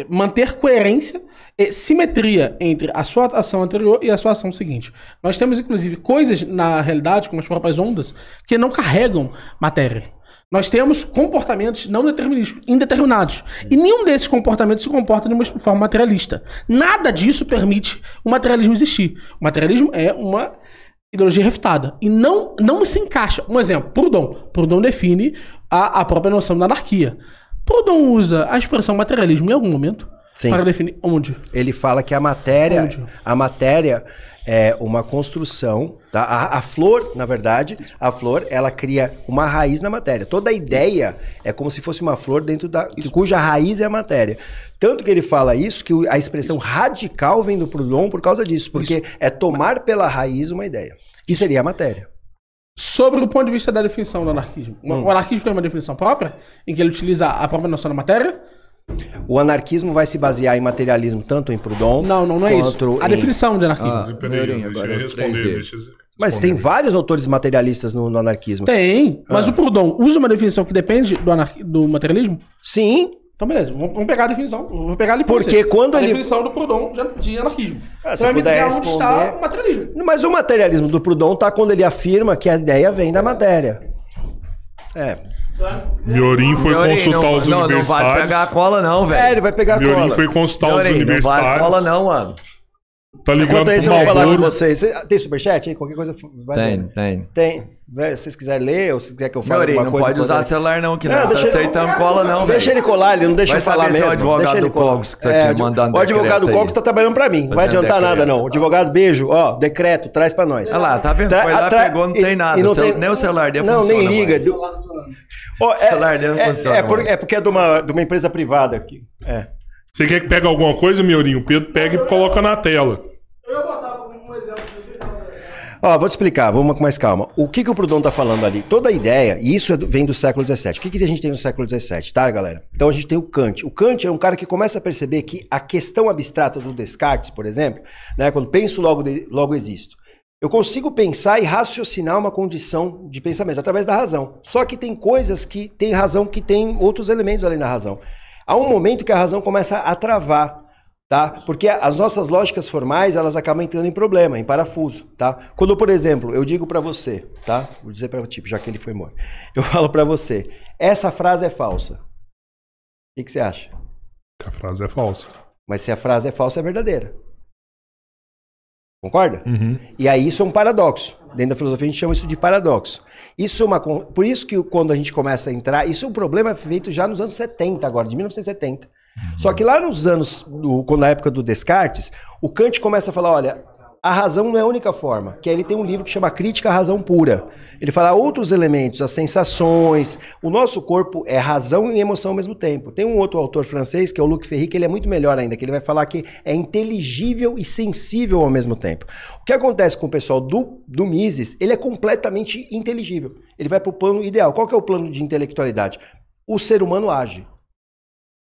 manter coerência e simetria entre a sua ação anterior e a sua ação seguinte. Nós temos, inclusive, coisas na realidade, como as próprias ondas, que não carregam matéria. Nós temos comportamentos não determinísticos, indeterminados. E nenhum desses comportamentos se comporta de uma forma materialista. Nada disso permite o materialismo existir. O materialismo é uma ideologia refutada. E não se encaixa. Um exemplo, Proudhon define a própria noção da anarquia. Proudhon usa a expressão materialismo em algum momento. Sim. Para definir onde? Ele fala que a matéria é uma construção, tá? A flor, na verdade, ela cria uma raiz na matéria. Toda a ideia é como se fosse uma flor dentro cuja raiz é a matéria. Tanto que ele fala isso, que a expressão radical vem do Proudhon por causa disso, porque é tomar pela raiz uma ideia, que seria a matéria. Sobre o ponto de vista da definição do anarquismo. O anarquismo tem uma definição própria, em que ele utiliza a própria noção da matéria. O anarquismo vai se basear em materialismo tanto em Proudhon... Não é isso. A definição de anarquismo. Mas tem vários autores materialistas no anarquismo. Tem, mas o Proudhon usa uma definição que depende do materialismo? Sim. Então beleza, vamos pegar a definição. Vou pegar ali porque quando a definição do Proudhon de anarquismo. Se puder responder... onde está o materialismo. Mas o materialismo do Proudhon está quando ele afirma que a ideia vem da matéria. Miorim foi consultar os universitários. Não vai pegar a cola não, velho. Ele vai pegar a cola. Miorim foi consultar os universitários. Não vai cola não, mano. Tá ligando enquanto isso eu vou falar com vocês. Tem superchat aí? Qualquer coisa vai Tem. Véio, se vocês quiserem ler ou se quiser que eu fale alguma coisa... Não pode usar celular não, que não tá aceitando cola não, velho. Deixa ele colar, ele não deixa eu falar mesmo. O advogado do Cogos que tá te mandando o advogado do Cogos tá trabalhando pra mim. Não vai adiantar nada não. O advogado, beijo, ó, decreto, traz pra nós. Olha lá, tá vendo? Foi lá, pegou, não tem nada. Nem o celular dele funciona. Não, nem liga. O celular dele não funciona. É porque é de uma empresa privada aqui. Você quer que pegue alguma coisa, Miorim? O Pedro pega e coloca na tela. Eu ia botar um exemplo. Vou te explicar, vamos com mais calma. O que o Proudhon tá falando ali? Toda a ideia, e isso vem do século XVII. O que a gente tem no século XVII, tá, galera? Então a gente tem o Kant. O Kant é um cara que começa a perceber que a questão abstrata do Descartes, por exemplo, né, quando penso, logo existo. Eu consigo pensar e raciocinar uma condição de pensamento através da razão. Só que tem coisas que tem razão, que tem outros elementos além da razão. Há um momento que a razão começa a travar. Tá? Porque as nossas lógicas formais, elas acabam entrando em problema, em parafuso, tá? Quando, por exemplo, eu digo pra você, tá? Vou dizer pra tipo, já que ele foi morto. Eu falo pra você, essa frase é falsa. O que você acha? Que a frase é falsa. Mas se a frase é falsa, é verdadeira. Concorda? Uhum. E aí isso é um paradoxo. Dentro da filosofia a gente chama isso de paradoxo. Isso é por isso que quando a gente começa a entrar, isso é um problema feito já nos anos 70 agora, de 1970. Só que lá nos anos, na época do Descartes, o Kant começa a falar, olha, a razão não é a única forma, que aí ele tem um livro que chama Crítica à Razão Pura. Ele fala outros elementos, as sensações, o nosso corpo é razão e emoção ao mesmo tempo. Tem um outro autor francês, que é o Luc Ferry, que ele é muito melhor ainda, que ele vai falar que é inteligível e sensível ao mesmo tempo. O que acontece com o pessoal do Mises, ele é completamente inteligível. Ele vai para o plano ideal. Qual que é o plano de intelectualidade? O ser humano age.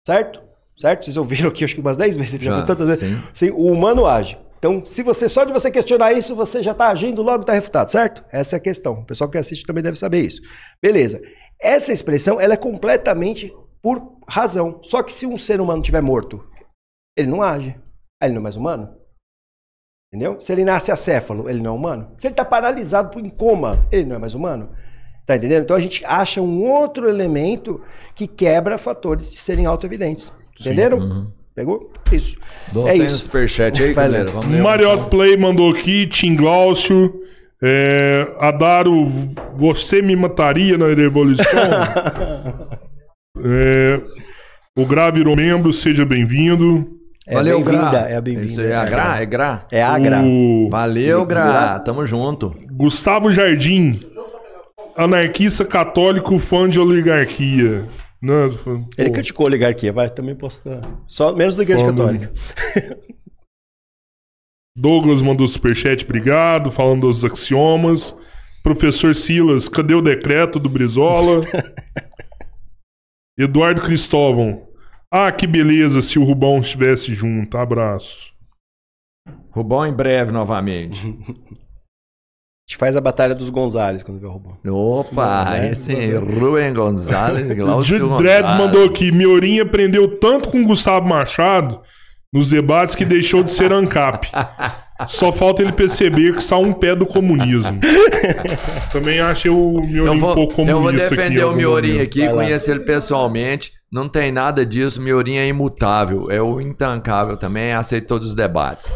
Certo? Certo? Vocês ouviram aqui, acho que umas 10 vezes. Ele já viu tantas vezes. Sim, o humano age. Então, só de você questionar isso, você já está agindo, logo está refutado, certo? Essa é a questão. O pessoal que assiste também deve saber isso. Beleza. Essa expressão, ela é completamente por razão. Só que se um ser humano estiver morto, ele não age. Ele não é mais humano. Entendeu? Se ele nasce acéfalo, ele não é humano. Se ele está paralisado em coma, ele não é mais humano. Tá entendendo? Então a gente acha um outro elemento que quebra fatores de serem autoevidentes. Entenderam? Uhum. Pegou? Isso. É isso. Superchat aí, galera. Mariotti Play mandou aqui, Tim Glaucio. Adaro, você me mataria na Revolução? O Gra virou membro, seja bem-vindo. Valeu, Gra. É bem-vinda. Isso é a Gra? É Gra? É a Gra. Valeu, Gra. Tamo junto. Gustavo Jardim. Anarquista católico, fã de oligarquia. Não, ele criticou a oligarquia, vai, também posso dar. Só menos da igreja católica. Douglas mandou superchat, obrigado, falando dos axiomas. Professor Silas, cadê o decreto do Brizola? Eduardo Cristóvão. Que beleza se o Rubão estivesse junto. Abraço. Rubão em breve novamente. gente faz a batalha dos Gonzales quando vê o robô. Opa, esse Rubem Gonzalez, Glaucio Dredd mandou aqui, Miorinho aprendeu tanto com Gustavo Machado nos debates que deixou de ser ANCAP. Só falta ele perceber que está um pé do comunismo. Também achei o Miorinho um pouco comunista. Eu vou defender o Miorinho aqui, Vai lá. conheço ele pessoalmente. Não tem nada disso, o Miorinho é imutável. É o intancável também, aceita todos os debates.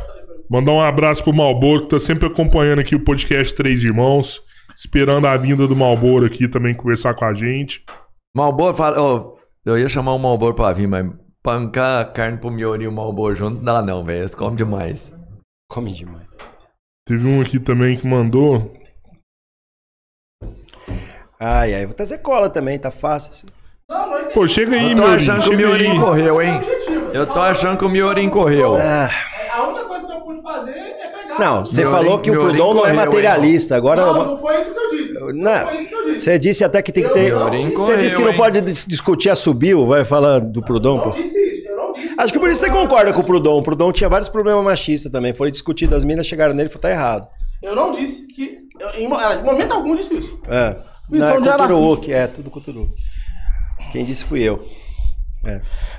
Mandar um abraço pro Malboro, que tá sempre acompanhando aqui o podcast Três Irmãos. Esperando a vinda do Malboro aqui também conversar com a gente. Malboro fala... eu ia chamar o Malboro pra vir, mas pancar carne pro Miorinho e o Malboro junto não dá não, velho. Eles comem demais. Come demais. Teve um aqui também que mandou... Ai, vou trazer cola também, tá fácil assim. Pô, chega aí, Eu tô achando que o chega Miorinho aí. correu, hein? Eu tô achando que o Miorinho correu. A única coisa que eu pude fazer é pegar. Não, você Miorinho- falou que o Miorinho Proudhon não é correu, materialista. Agora... Não foi isso que eu disse. Não foi isso que eu disse. Você disse até que tem que ter... Miorinho Você disse que não correu, pode discutir a subiu, vai falar do Proudhon, pô. Eu não disse isso. Eu não disse. Acho que por isso você concorda com o Proudhon. O Proudhon tinha vários problemas machistas também. Foi discutido, as minas chegaram nele e falou, tá errado. Eu não disse que... Em momento algum eu disse isso. É. Visão de cultura anarquista. woke, tudo cultura woke. Quem disse fui eu.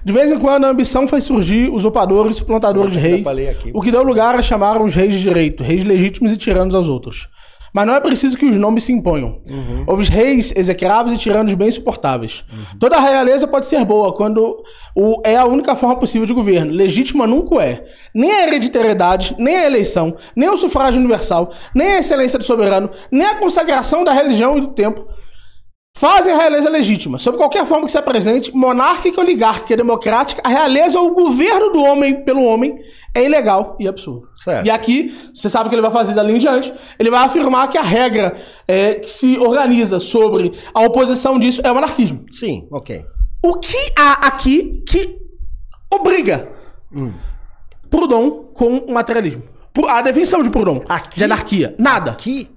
De vez em quando a ambição faz surgir usurpadores e suplantadores de reis, falei aqui, o que deu lugar a chamar os reis de direito, reis legítimos e tiranos aos outros. Mas não é preciso que os nomes se imponham. Houve reis execráveis e tiranos bem suportáveis. Toda a realeza pode ser boa quando é a única forma possível de governo. Legítima nunca é. Nem a hereditariedade, nem a eleição, nem o sufrágio universal, nem a excelência do soberano, nem a consagração da religião e do tempo fazem a realeza legítima. Sob qualquer forma que se apresente, monárquica, oligárquica, democrática, a realeza ou o governo do homem pelo homem é ilegal e absurdo. Certo. E aqui, você sabe o que ele vai fazer dali em diante, ele vai afirmar que a regra que se organiza sobre a oposição disso é o anarquismo. Sim, ok. O que há aqui que obriga Proudhon com o materialismo? A definição de Proudhon, Aqui? de anarquia. Nada. Aqui,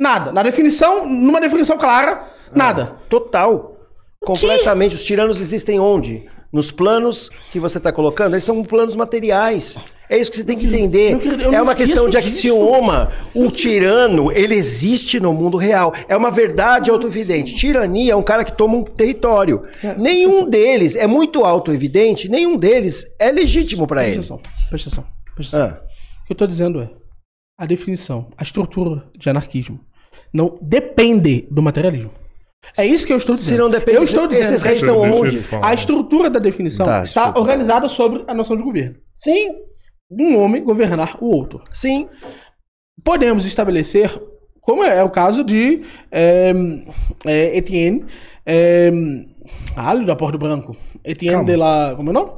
Nada. Na definição, numa definição clara, nada. total. Completamente. Os tiranos existem onde? Nos planos que você está colocando, eles são planos materiais. É isso que você tem que entender. Meu querido, eu É não uma questão de esqueço axioma. O tirano, ele existe no mundo real. É uma verdade autoevidente. Tirania é um cara que toma um território. Nenhum deles é muito autoevidente, nenhum deles é legítimo para ele. Presta atenção. O que eu tô dizendo é, a definição, a estrutura de anarquismo não depende do materialismo. É isso que eu estou dizendo. Se não depende, eu estou dizendo esses que reis Deixa estão ele onde? falar. a estrutura da definição Tá, está desculpa. organizada sobre a noção de governo. Sim, Um homem governar o outro. sim. Podemos estabelecer, como é o caso de Etienne, da Porto Branco. Etienne Calma. de la... Como é o nome?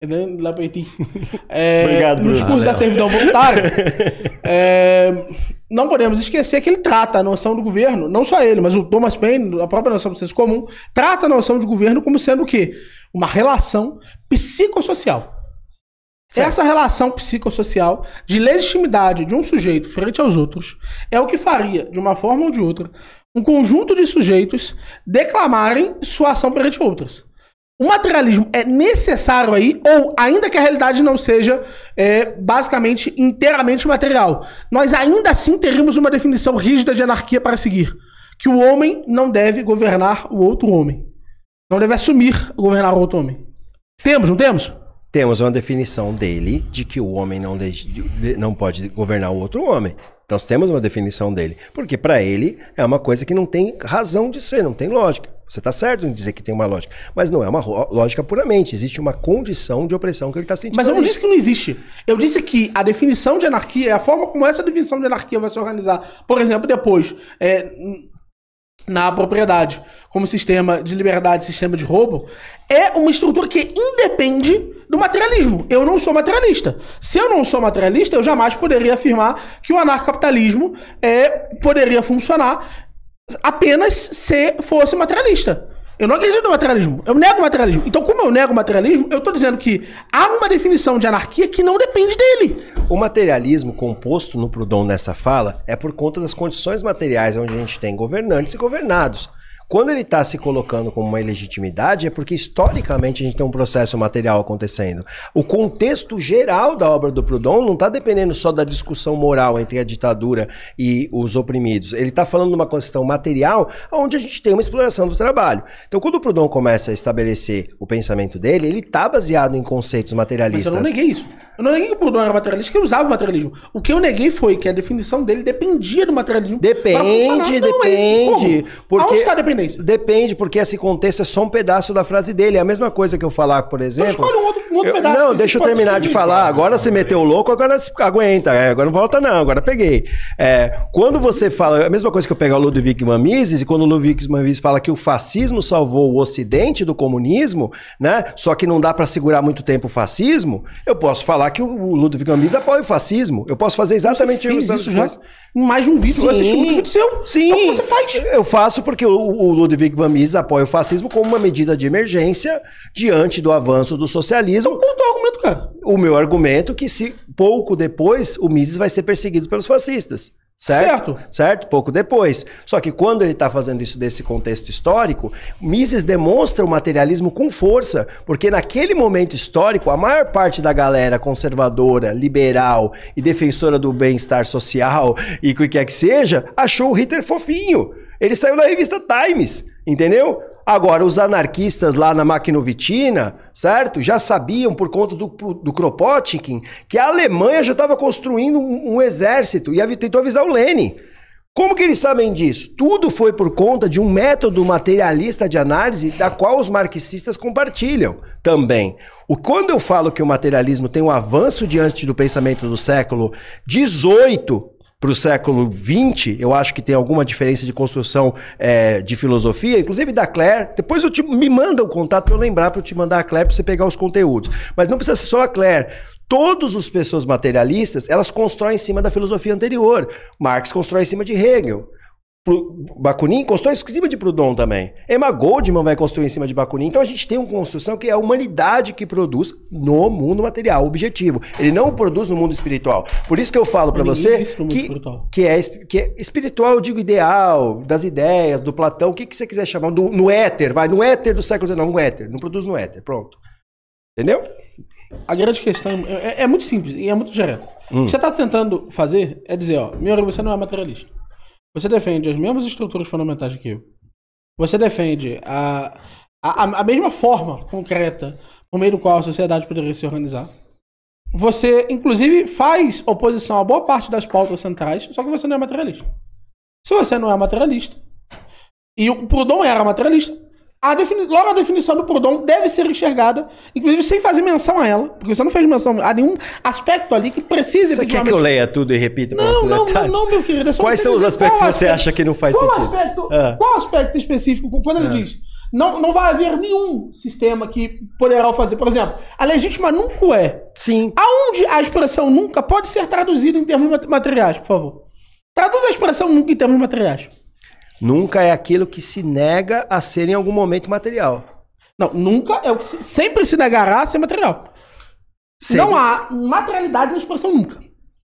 Etienne de la Petit. Obrigado, no Bruno. discurso da servidão voluntária, não podemos esquecer que ele trata a noção do governo, não só ele, mas o Thomas Paine, a própria noção do senso comum, trata a noção de governo como sendo o quê? Uma relação psicossocial. Certo. Essa relação psicossocial de legitimidade de um sujeito frente aos outros é o que faria, de uma forma ou de outra, um conjunto de sujeitos declamarem sua ação perante outras. O materialismo é necessário aí, ou ainda que a realidade não seja basicamente inteiramente material, nós ainda assim teríamos uma definição rígida de anarquia para seguir. Que o homem não deve governar o outro homem. Não deve assumir governar o outro homem. Temos, não temos? Temos uma definição dele de que o homem não pode governar o outro homem. Nós temos uma definição dele. Porque para ele é uma coisa que não tem razão de ser, não tem lógica. Você está certo em dizer que tem uma lógica. Mas não é uma lógica puramente. Existe uma condição de opressão que ele está sentindo. Mas eu não ali. disse que não existe. Eu disse que a definição de anarquia é a forma como essa definição de anarquia vai se organizar. Por exemplo, depois, na propriedade, como sistema de liberdade, sistema de roubo, é uma estrutura que independe do materialismo. Eu não sou materialista. Se eu não sou materialista, eu jamais poderia afirmar que o anarcapitalismo poderia funcionar apenas se fosse materialista. Eu não acredito no materialismo. Eu nego o materialismo. Então, como eu nego o materialismo, eu estou dizendo que há uma definição de anarquia que não depende dele. O materialismo composto no Proudhon nessa fala é por conta das condições materiais onde a gente tem governantes e governados. Quando ele está se colocando como uma ilegitimidade, é porque historicamente a gente tem um processo material acontecendo. O contexto geral da obra do Proudhon não está dependendo só da discussão moral entre a ditadura e os oprimidos. Ele está falando de uma questão material onde a gente tem uma exploração do trabalho. Então, quando o Proudhon começa a estabelecer o pensamento dele, ele está baseado em conceitos materialistas. Mas eu não neguei isso. Eu não neguei que o Proudhon era materialista, que ele usava o materialismo. O que eu neguei foi que a definição dele dependia do materialismo. Depende. Porque... Aonde está a dependência? Depende, porque esse contexto é só um pedaço da frase dele. É a mesma coisa que eu falar, por exemplo... Então escolhe um outro pedaço. Não, deixa eu terminar de falar. Agora você meteu o louco, agora você aguenta. Agora não volta não, agora peguei. Quando você fala... A mesma coisa que eu pegar o Ludwig von Mises, e quando o Ludwig von Mises fala que o fascismo salvou o ocidente do comunismo, né? Só que não dá para segurar muito tempo o fascismo, eu posso falar que o Ludwig von Mises apoia o fascismo. Eu posso fazer exatamente isso já em mais de um vídeo. Eu assisti muito vídeo seu. Sim. Então, o que você faz? Eu faço porque o Ludwig von Mises apoia o fascismo como uma medida de emergência diante do avanço do socialismo. Qual é o teu argumento, cara? O meu argumento é que se pouco depois o Mises vai ser perseguido pelos fascistas. Certo? Pouco depois. Só que quando ele está fazendo isso desse contexto histórico, Mises demonstra o materialismo com força, porque naquele momento histórico, a maior parte da galera conservadora, liberal e defensora do bem-estar social e o que quer que seja, achou o Hitler fofinho. Ele saiu na revista Times, entendeu? Agora, os anarquistas lá na Makhnovitina, certo? Já sabiam, por conta do Kropotkin, que a Alemanha já estava construindo um exército e tentou avisar o Lenin. Como que eles sabem disso? Tudo foi por conta de um método materialista de análise da qual os marxistas compartilham também. Quando eu falo que o materialismo tem um avanço diante do pensamento do século XVIII, para o século XX, eu acho que tem alguma diferença de construção de filosofia, inclusive da Claire. Depois me manda o contato para eu lembrar, para eu te mandar a Claire para você pegar os conteúdos. Mas não precisa ser só a Claire. Todas as pessoas materialistas, elas constroem em cima da filosofia anterior. Marx constrói em cima de Hegel. Bakunin constrói em cima de Proudhon também. Emma Goldman vai construir em cima de Bakunin. Então a gente tem uma construção que é a humanidade que produz no mundo material, objetivo. Ele não produz no mundo espiritual. Por isso que eu falo para você que é espiritual, eu digo ideal, das ideias, do Platão, o que você quiser chamar, no éter, no éter do século XIX, no éter, não produz no éter, pronto. Entendeu? A grande questão é muito simples e é muito direto. O que você está tentando fazer é dizer, Miori, você não é materialista. Você defende as mesmas estruturas fundamentais que eu. Você defende a mesma forma concreta por meio do qual a sociedade poderia se organizar. Você, inclusive, faz oposição a boa parte das pautas centrais, só que você não é materialista. Se você não é materialista, e o Proudhon era materialista, logo a definição do Proudhon deve ser enxergada, inclusive sem fazer menção a ela, porque você não fez menção a nenhum aspecto ali que precise... Você quer que eu leia tudo e repita para você detalhes? Não, meu querido. Quais são os aspectos que você acha que não faz sentido? Qual aspecto específico? Quando ele diz, não vai haver nenhum sistema que poderá fazer, por exemplo, a legítima nunca é. Sim. Aonde a expressão nunca pode ser traduzida em termos materiais, por favor? Traduz a expressão nunca em termos materiais. Nunca é aquilo que se nega a ser em algum momento material. Não, nunca é o que sempre se negará a ser material. Sempre. Não há materialidade na expressão nunca.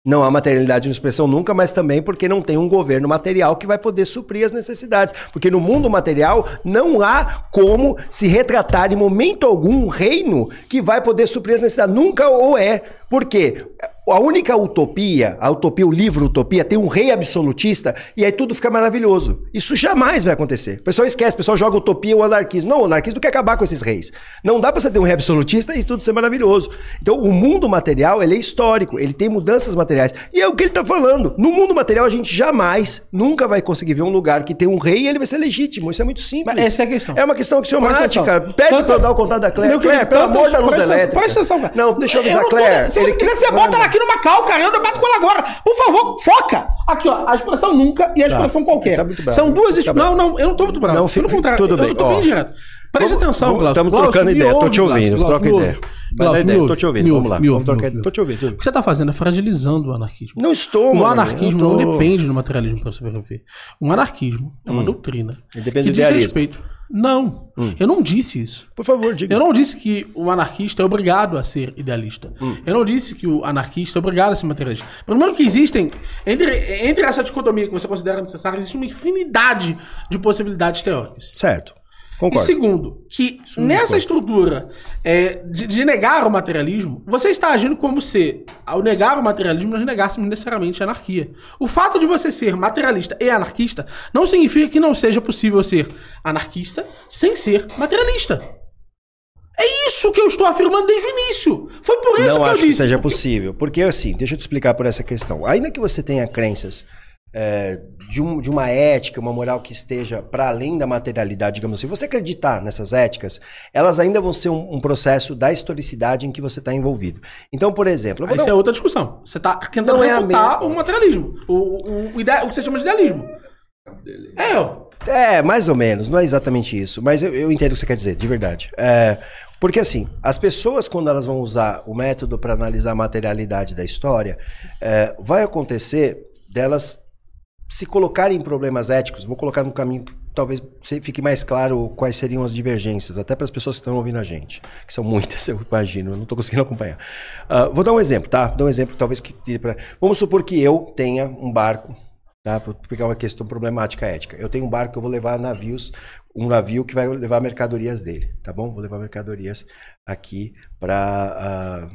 Não há materialidade na expressão nunca, mas também porque não tem um governo material que vai poder suprir as necessidades. Porque no mundo material não há como se retratar em momento algum um reino que vai poder suprir as necessidades. Nunca ou é. Por quê? A única utopia, o livro Utopia, tem um rei absolutista e aí tudo fica maravilhoso. Isso jamais vai acontecer. O pessoal esquece, o pessoal joga utopia ou anarquismo. Não, o anarquismo quer acabar com esses reis. Não dá pra você ter um rei absolutista e tudo ser maravilhoso. Então, o mundo material, ele é histórico, ele tem mudanças materiais. E é o que ele tá falando. No mundo material, a gente jamais, nunca vai conseguir ver um lugar que tem um rei e ele vai ser legítimo. Isso é muito simples. Mas essa é a questão. É uma questão axiomática. Pede pra eu dar o contato da Claire. Claire, pelo amor da luz elétrica. Presta atenção, cara. Não, deixa eu avisar, Claire. Se você quiser, você bota ela aqui no Macau, cara. Eu debato com ela agora. Por favor, foca. Aqui, a expressão nunca e a expressão qualquer. Tá muito bravo. São duas expressões. Não, eu não tô muito bravo. Não, pelo contrário. Tudo bem. Eu tô bem direto. Preste atenção, Glaucio. Estamos trocando ideia. Tô te ouvindo. Troca ideia. Tô te ouvindo. Vamos lá. Tô te ouvindo. O que você tá fazendo é fragilizando o anarquismo. Não estou, mano. O anarquismo não depende do materialismo para sobreviver. O anarquismo é uma doutrina. Depende do idealismo. Não, eu não disse isso. Por favor, diga. Eu não disse que o anarquista é obrigado a ser idealista. Eu não disse que o anarquista é obrigado a ser materialista. Primeiro que existem, entre essa dicotomia que você considera necessária, existe uma infinidade de possibilidades teóricas. Certo. E Concordo. segundo, que nessa estrutura de negar o materialismo, você está agindo como se, ao negar o materialismo, nós negássemos necessariamente a anarquia. O fato de você ser materialista e anarquista não significa que não seja possível ser anarquista sem ser materialista. É isso que eu estou afirmando desde o início. Foi por isso Não que eu acho que disse. seja possível. Porque, assim, deixa eu te explicar por essa questão. Ainda que você tenha crenças de uma ética, uma moral que esteja para além da materialidade, digamos assim, você acreditar nessas éticas, elas ainda vão ser um processo da historicidade em que você está envolvido. Então, por exemplo... Isso é outra discussão. Você está tentando refutar o materialismo. O que você chama de idealismo. Mais ou menos. Não é exatamente isso. Mas eu entendo o que você quer dizer, de verdade. Porque assim, as pessoas quando elas vão usar o método para analisar a materialidade da história, vai acontecer delas se colocarem em problemas éticos. Vou colocar no caminho que talvez fique mais claro quais seriam as divergências, até para as pessoas que estão ouvindo a gente, que são muitas, eu imagino, eu não estou conseguindo acompanhar. Vou dar um exemplo, tá? Vou dar um exemplo talvez vamos supor que eu tenha um barco, tá? Porque é uma questão problemática ética. Eu tenho um barco que eu vou levar um navio que vai levar mercadorias dele, tá bom? Vou levar mercadorias aqui para